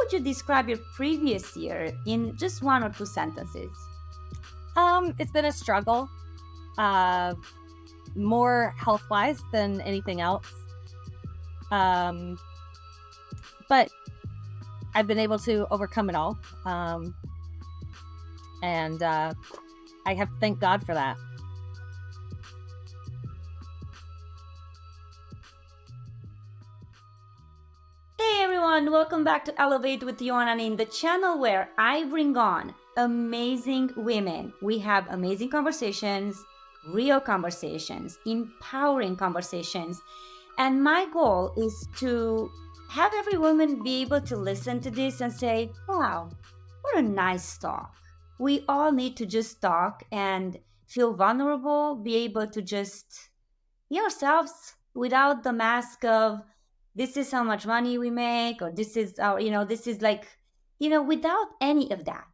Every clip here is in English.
would you describe your previous year in just one or two sentences? It's been a struggle, more health-wise than anything else. But I've been able to overcome it all. And I have to thank God for that. Hey everyone, welcome back to Elevate with Yoana, the channel where I bring on amazing women. We have amazing conversations, real conversations, empowering conversations. And my goal is to have every woman be able to listen to this and say, wow, what a nice talk. We all need to just talk and feel vulnerable, be able to just be ourselves without the mask of this is how much money we make, or this is our, this is like, without any of that.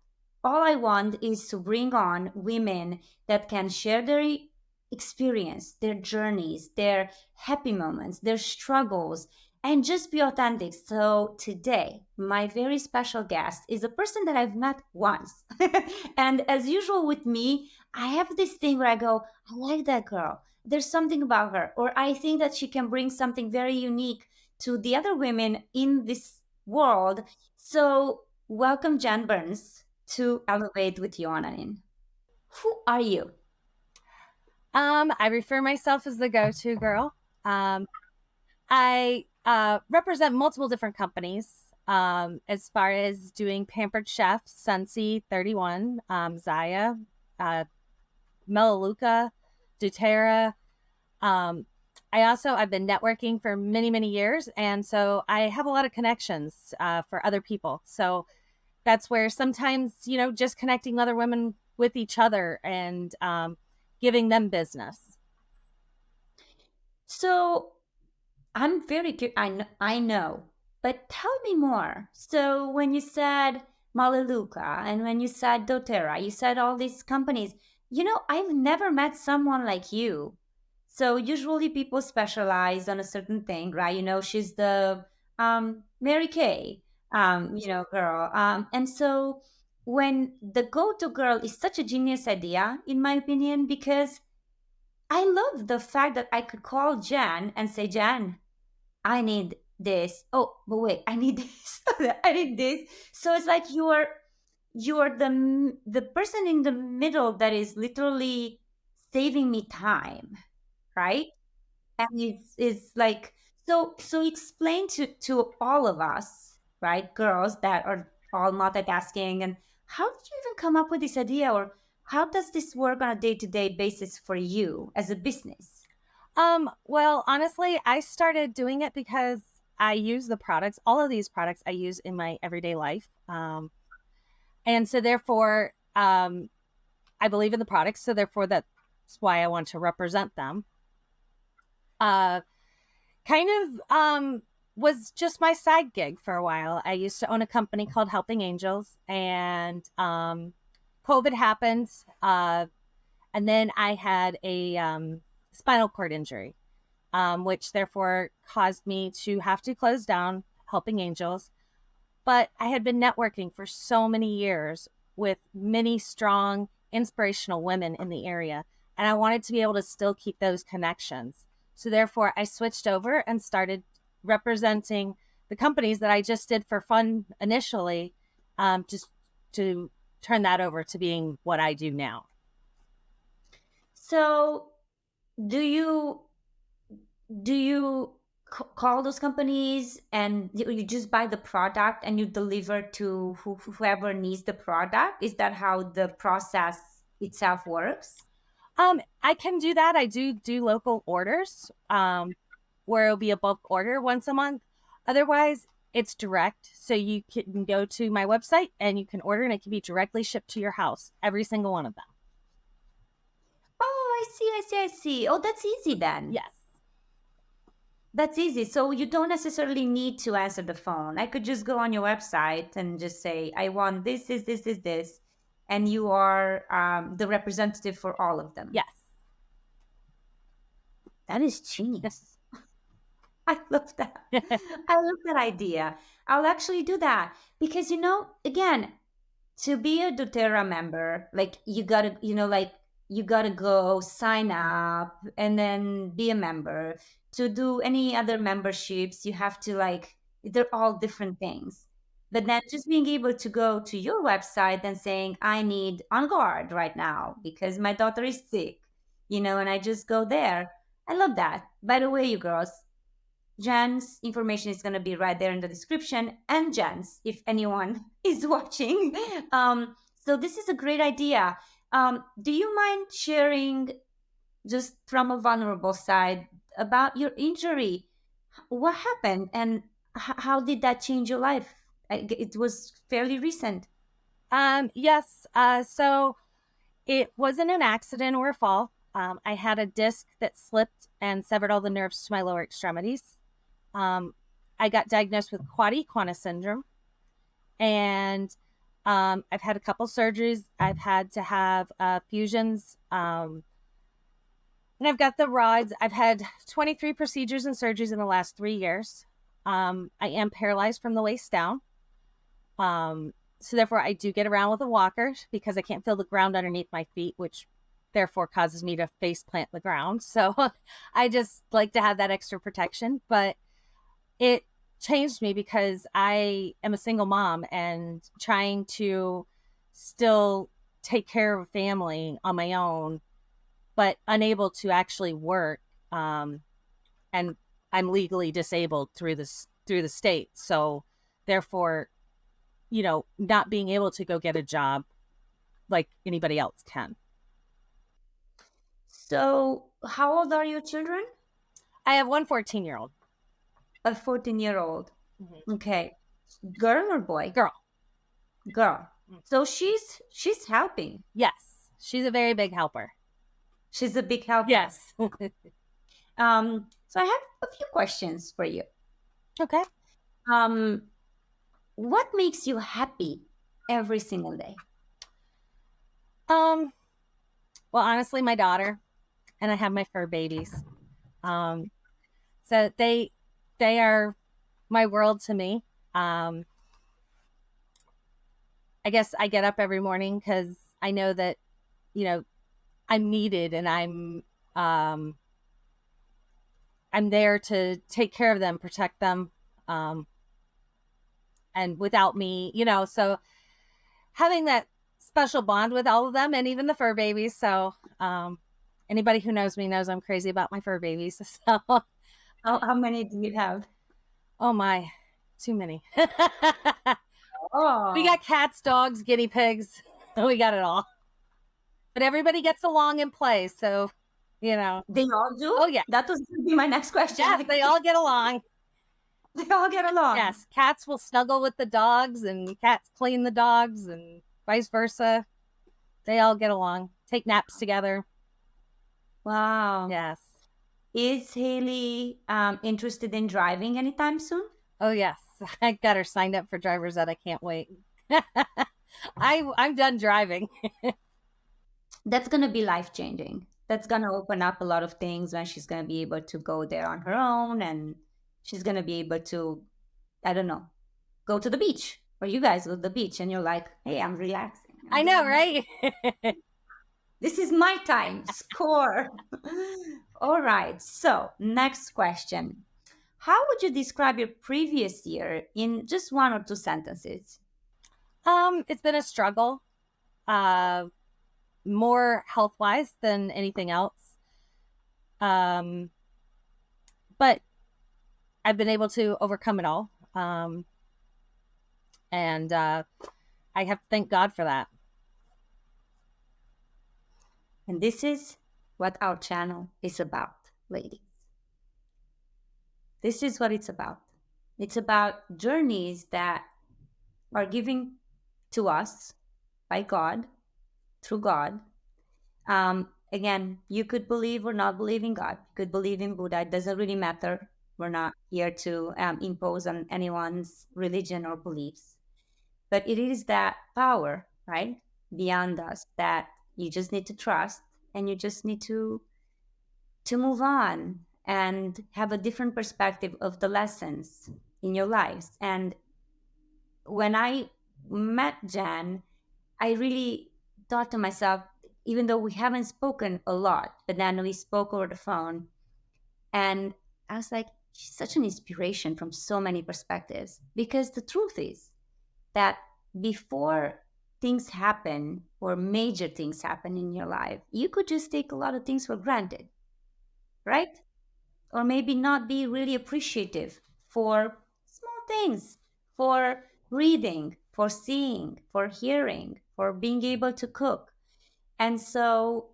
All I want is to bring on women that can share their experience, their journeys, their happy moments, their struggles, and just be authentic. So today, my very special guest is a person that I've met once. And as usual with me, I have this thing where I go, I like that girl. There's something about her, or I think that she can bring something very unique to the other women in this world. So, welcome, Jen Burns, to Elevate with Yoana. Who are you? I refer myself as the go-to girl. I represent multiple different companies as far as doing Pampered Chef, Sensi 31, Zaya, Melaleuca, doTERRA. I've been networking for many, many years. And so I have a lot of connections for other people. So that's where sometimes, just connecting other women with each other and giving them business. So, I'm very curious. I know, but tell me more. So, when you said Malaluka and when you said doTERRA, you said all these companies. I've never met someone like you. So usually people specialize on a certain thing, right? She's the Mary Kay, girl. And so when the go-to girl is such a genius idea, in my opinion, because I love the fact that I could call Jan and say, Jan, I need this. Oh, but wait, I need this. I need this. So it's like you're the person in the middle that is literally saving me time, right? And is like, so explain to all of us, right, girls that are all multitasking, and how did you even come up with this idea, or how does this work on a day-to-day basis for you as a business? Well, honestly, I started doing it because I use the products, all of these products I use in my everyday life. And so therefore, I believe in the products. So therefore, that's why I want to represent them. Uh, kind of was just my side gig for a while. I used to own a company called Helping Angels, and COVID happened. And then I had a spinal cord injury, which therefore caused me to have to close down Helping Angels. But I had been networking for so many years with many strong, inspirational women in the area, and I wanted to be able to still keep those connections. So therefore, I switched over and started representing the companies that I just did for fun initially, just to turn that over to being what I do now. So do you call those companies and you just buy the product and you deliver to whoever needs the product? Is that how the process itself works? I can do that. I do local orders, where it'll be a bulk order once a month. Otherwise, it's direct. So you can go to my website and you can order, and it can be directly shipped to your house, every single one of them. Oh, I see. Oh, that's easy then. Yes. That's easy. So you don't necessarily need to answer the phone. I could just go on your website and just say, I want this. And you are the representative for all of them. Yes. That is genius. I love that. I love that idea. I'll actually do that because, again, to be a doTERRA member, like you gotta, like you gotta go sign up and then be a member. To do any other memberships, you have to like, they're all different things. But then just being able to go to your website and saying, I need On Guard right now because my daughter is sick, and I just go there. I love that. By the way, you girls, Jen's information is going to be right there in the description, and Jen's, if anyone is watching. So this is a great idea. Do you mind sharing, just from a vulnerable side, about your injury? What happened, and how did that change your life? It was fairly recent. Yes. So it wasn't an accident or a fall. I had a disc that slipped and severed all the nerves to my lower extremities. I got diagnosed with quad equina syndrome, and I've had a couple surgeries. I've had to have fusions, and I've got the rods. I've had 23 procedures and surgeries in the last 3 years. I am paralyzed from the waist down. So therefore, I do get around with a walker because I can't feel the ground underneath my feet, which therefore causes me to face plant the ground. So I just like to have that extra protection. But it changed me because I am a single mom and trying to still take care of a family on my own, but unable to actually work. And I'm legally disabled through the state. So therefore, not being able to go get a job like anybody else can. So, how old are your children? I have one 14-year-old. A 14-year-old. Mm-hmm. Okay, girl or boy? Girl. Girl. So she's helping. Yes. She's a very big helper. She's a big helper. Yes. So I have a few questions for you. Okay. Um, what makes you happy every single day? Well, honestly, my daughter, and I have my fur babies. So they are my world to me. I guess I get up every morning because I know that, I'm needed, and I'm there to take care of them, protect them. And without me, so having that special bond with all of them and even the fur babies. So, anybody who knows me knows I'm crazy about my fur babies. So, How many do you have? oh my, too many. Oh, We got cats, dogs, guinea pigs. We got it all. But everybody gets along and plays. So, they all do? Oh, yeah. That was going to be my next question. Yes, they all get along. They all get along. Yes, cats will snuggle with the dogs, and cats clean the dogs, and vice versa. They all get along, take naps together. Wow. Yes. Is Haley interested in driving anytime soon? Oh, yes. I got her signed up for driver's ed. I can't wait. I'm done driving. That's going to be life changing. That's going to open up a lot of things when she's going to be able to go there on her own, and she's going to be able to, I don't know, go to the beach, or you guys go to the beach and you're like, hey, I'm relaxing. I know, right? This is my time. Score. All right. So, next question. How would you describe your previous year in just one or two sentences? It's been a struggle, more health wise than anything else. But I've been able to overcome it all. And I have to thank God for that. And this is what our channel is about, ladies. This is what it's about. It's about journeys that are given to us by God, through God. Again, you could believe or not believe in God. You could believe in Buddha. It doesn't really matter. We're not here to impose on anyone's religion or beliefs. But it is that power, right, beyond us that you just need to trust, and you just need to move on and have a different perspective of the lessons in your lives. And when I met Jan, I really thought to myself, even though we haven't spoken a lot, but then we spoke over the phone, and I was like, she's such an inspiration from so many perspectives. Because the truth is that before things happen or major things happen in your life, you could just take a lot of things for granted, right? Or maybe not be really appreciative for small things, for reading, for seeing, for hearing, for being able to cook. And so,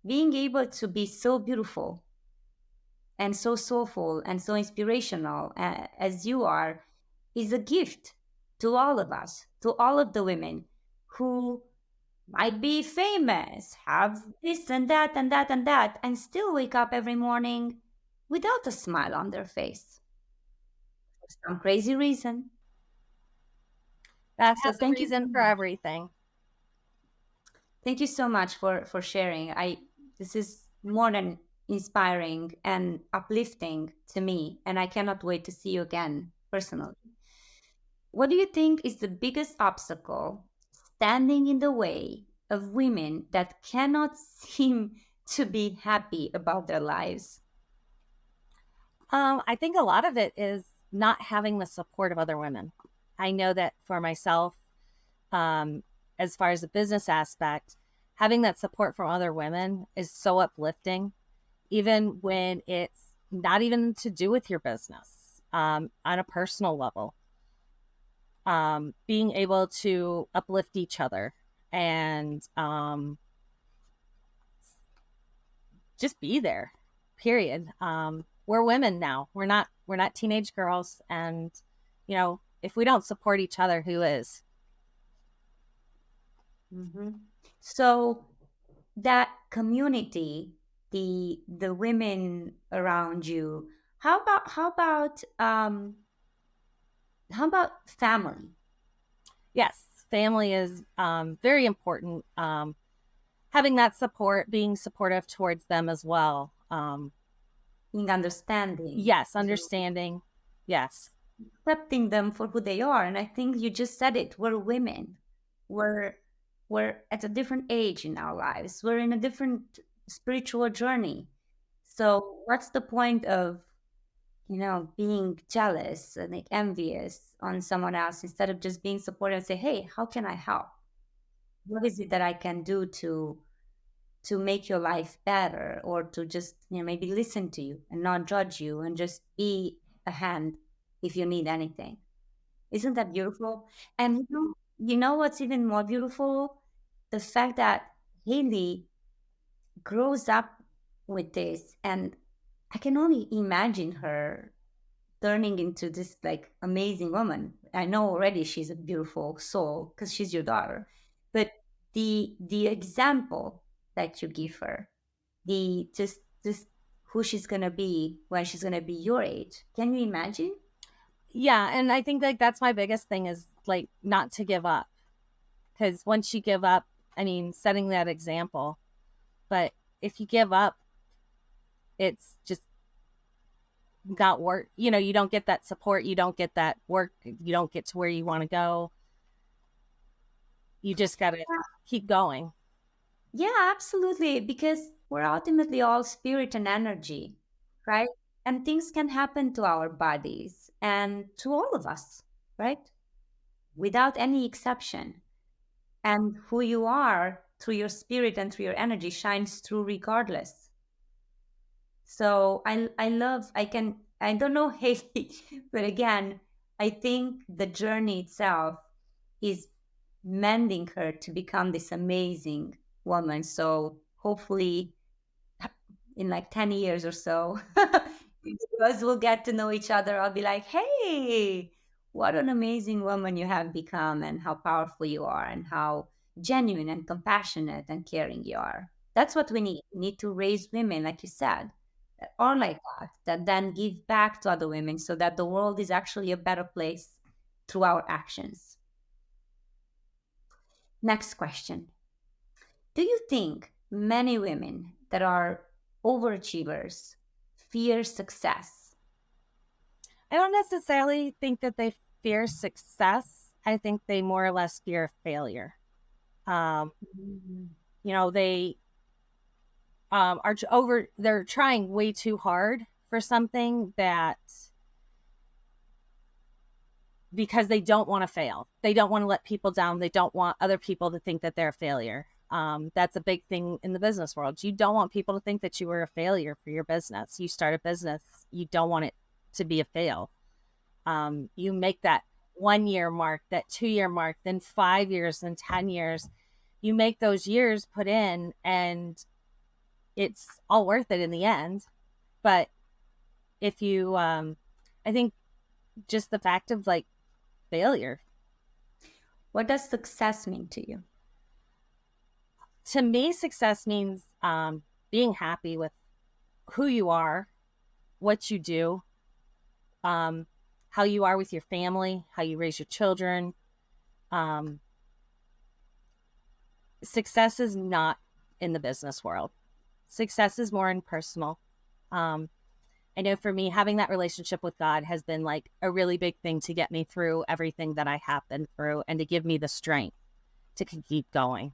being able to be so beautiful and so soulful and so inspirational as you are is a gift to all of us, to all of the women who might be famous, have this and that and that and that, and still wake up every morning without a smile on their face for some crazy reason. That So has a reason for everything. thank you so much for sharing. I This is more than inspiring and uplifting to me, and I cannot wait to see you again personally. What do you think is the biggest obstacle standing in the way of women that cannot seem to be happy about their lives? I think a lot of it is not having the support of other women. I know that for myself, um, as far as the business aspect, having that support from other women is so uplifting, even when it's not even to do with your business, on a personal level. Being able to uplift each other and just be there. Period. We're women now. We're not teenage girls, and if we don't support each other, who is? Mhm. So that community, the women around you, how about family? Yes, family is very important. Having that support, being supportive towards them as well. Being understanding, Yes, understanding. Yes. accepting them for who they are. And I think you just said it. We're women. We're we're at a different age in our lives. We're in a different spiritual journey. So what's the point of being jealous and like envious on someone else instead of just being supportive and say, hey, how can I help? What is it that I can do to make your life better, or to just maybe listen to you and not judge you and just be a hand if you need anything. Isn't that beautiful? And you know what's even more beautiful? The fact that Haley grows up with this, and I can only imagine her turning into this like amazing woman. I know already she's a beautiful soul because she's your daughter, but the example that you give her, the just who she's gonna be when she's gonna be your age. Can you imagine? Yeah, and I think like that's my biggest thing is like not to give up, because once you give up, I mean, setting that example. But if you give up, it's just not work. You don't get that support. You don't get that work. You don't get to where you want to go. You just got to keep going. Yeah, absolutely. Because we're ultimately all spirit and energy, right? And things can happen to our bodies and to all of us, right? Without any exception. And who you are through your spirit and through your energy shines through regardless. So I don't know Haley, but again, I think the journey itself is mending her to become this amazing woman. So hopefully in like 10 years or so, because we'll get to know each other, I'll be like, hey, what an amazing woman you have become, and how powerful you are, and how genuine and compassionate and caring you are. That's what we need. We need to raise women, like you said, that are like that then give back to other women so that the world is actually a better place through our actions. Next question. Do you think many women that are overachievers fear success? I don't necessarily think that they fear success. I think they more or less fear failure. Um, Mhm. they they're trying way too hard for something that, because they don't want to fail. They don't want to let people down. They don't want other people to think that they're a failure. That's a big thing in the business world. You don't want people to think that you were a failure for your business. You start a business, you don't want it to be a fail. You make that 1 year mark, that 2 year mark, then 5 years, then 10 years. You make those years put in, and it's all worth it in the end. But if you, I think just the fact of like failure, What does success mean to you? to me, success means being happy with who you are, what you do, um, how you are with your family, how you raise your children. Um, Success is not in the business world. Success is more in personal. Um, I know for me, having that relationship with God has been like a really big thing to get me through everything that I have been through and to give me the strength to keep going.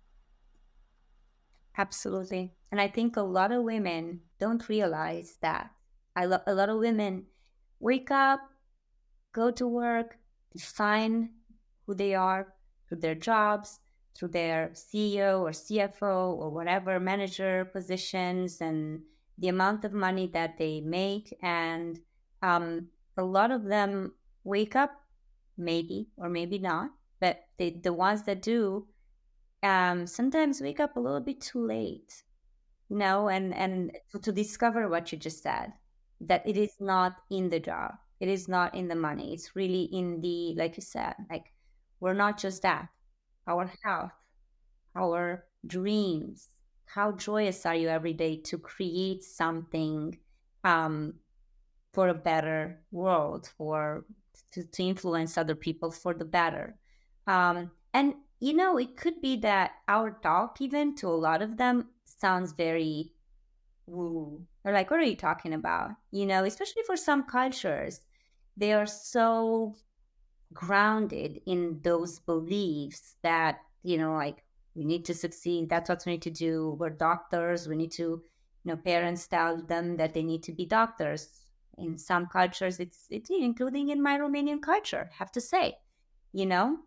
Absolutely. And I think a lot of women don't realize that. A lot of women wake up, go to work, define who they are through their jobs, through their CEO or CFO or whatever manager positions, and the amount of money that they make. And a lot of them wake up, maybe or maybe not, but the ones that do sometimes wake up a little bit too late, and to discover what you just said, that it is not in the job, it is not in the money, it's really in the, like you said, like, we're not just that, our health, our dreams. How joyous are you every day to create something um, for a better world, for to influence other people for the better. And it could be that our talk, even to a lot of them, sounds very woo. They're like, what are you talking about? Especially for some cultures, they are so grounded in those beliefs that, like, we need to succeed. That's what we need to do. We're doctors. We need to, parents tell them that they need to be doctors. In some cultures, it's including in my Romanian culture, I have to say, you know,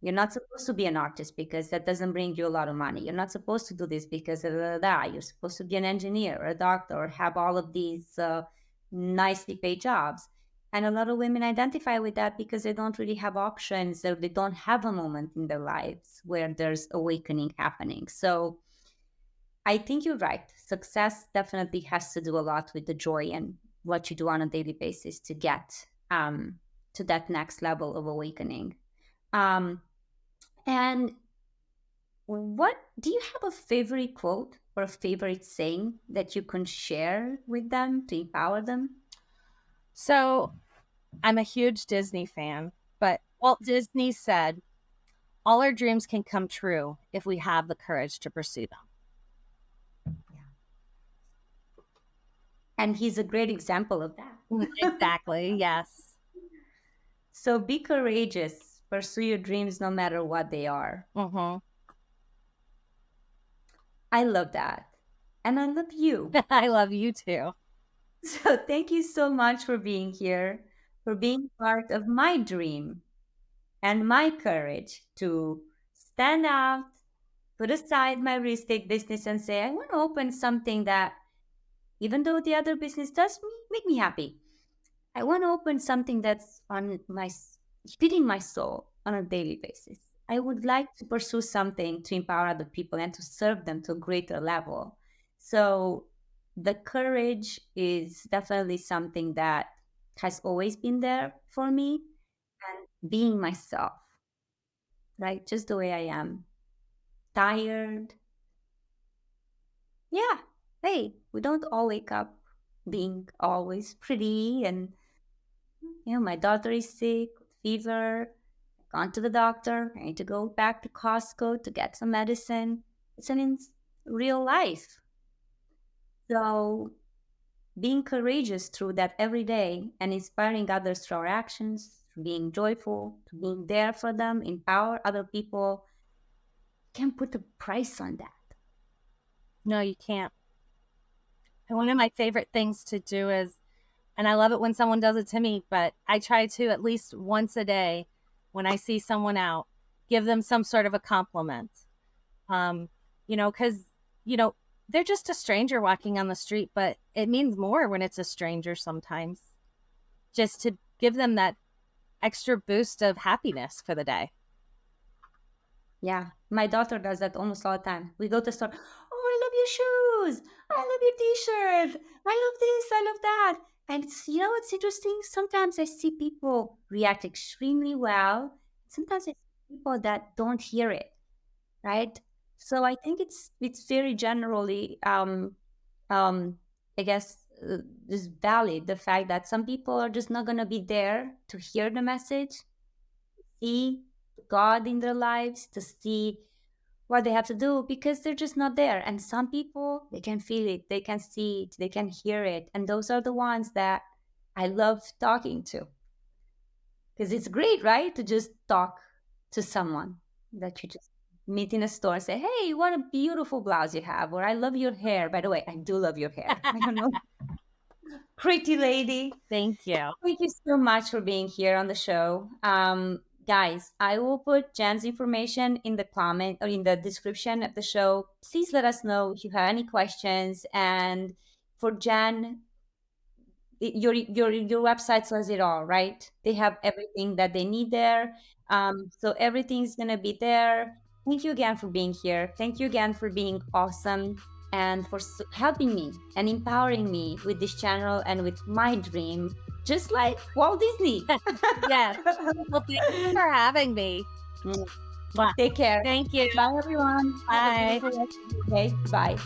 you're not supposed to be an artist because that doesn't bring you a lot of money. You're not supposed to do this because of that. You're supposed to be an engineer or a doctor or have all of these nicely paid jobs. And a lot of women identify with that because they don't really have options, or they don't have a moment in their lives where there's awakening happening. So I think you're right. Success definitely has to do a lot with the joy and what you do on a daily basis to get to that next level of awakening. Um, and what do you have a favorite quote or a favorite saying that you can share with them to empower them? So I'm a huge Disney fan, but Walt Disney said, all our dreams can come true if we have the courage to pursue them. Yeah. And he's a great example of that. Exactly. Yes. So be courageous, pursue your dreams no matter what they are. Mm-hmm. I love that. And I love you. I love you too. So thank you so much for being here, for being part of my dream and my courage to stand out, put aside my real estate business and say, I want to open something that, even though the other business does make me happy, I want to open something that's on feeding my soul on a daily basis. I would like to pursue something to empower other people and to serve them to a greater level. So the courage is definitely something that has always been there for me, and being myself, right? Just the way I am. Tired. Yeah. Hey, we don't all wake up being always pretty, and my daughter is sick, fever, gone to the doctor. I need to go back to Costco to get some medicine. It's real life. So being courageous through that every day and inspiring others through our actions, being joyful, being there for them, empower other people. Can't put a price on that. No, you can't. And one of my favorite things to do is, and I love it when someone does it to me, but I try to at least once a day when I see someone out, give them some sort of a compliment. Because, they're just a stranger walking on the street, but it means more when it's a stranger sometimes, just to give them that extra boost of happiness for the day. Yeah, my daughter does that almost all the time. We go to the store. Oh, I love your shoes. I love your t-shirt. I love this. I love that. And it's interesting. Sometimes I see people react extremely well. Sometimes I see people that don't hear it, right? So I think it's very generally, I guess, just valid the fact that some people are just not gonna be there to hear the message, see God in their lives, to see what they have to do because they're just not there. And some people, they can feel it, they can see it, they can hear it. And those are the ones that I love talking to. Because it's great, right? To just talk to someone that you just meet in a store and say, hey, what a beautiful blouse you have. Or I love your hair. By the way, I do love your hair. I don't know. Pretty lady. Thank you. Thank you so much for being here on the show. Guys, I will put Jan's information in the comment or in the description of the show. Please let us know if you have any questions. And for Jan, your website says it all, right? They have everything that they need there. So everything's gonna be there. Thank you again for being here. Thank you again for being awesome and for helping me and empowering me with this channel and with my dream, just like Walt Disney. Yes. Well, thank you for having me. Take care. Thank you. Bye, everyone. Bye. Have a beautiful rest of your day. Bye.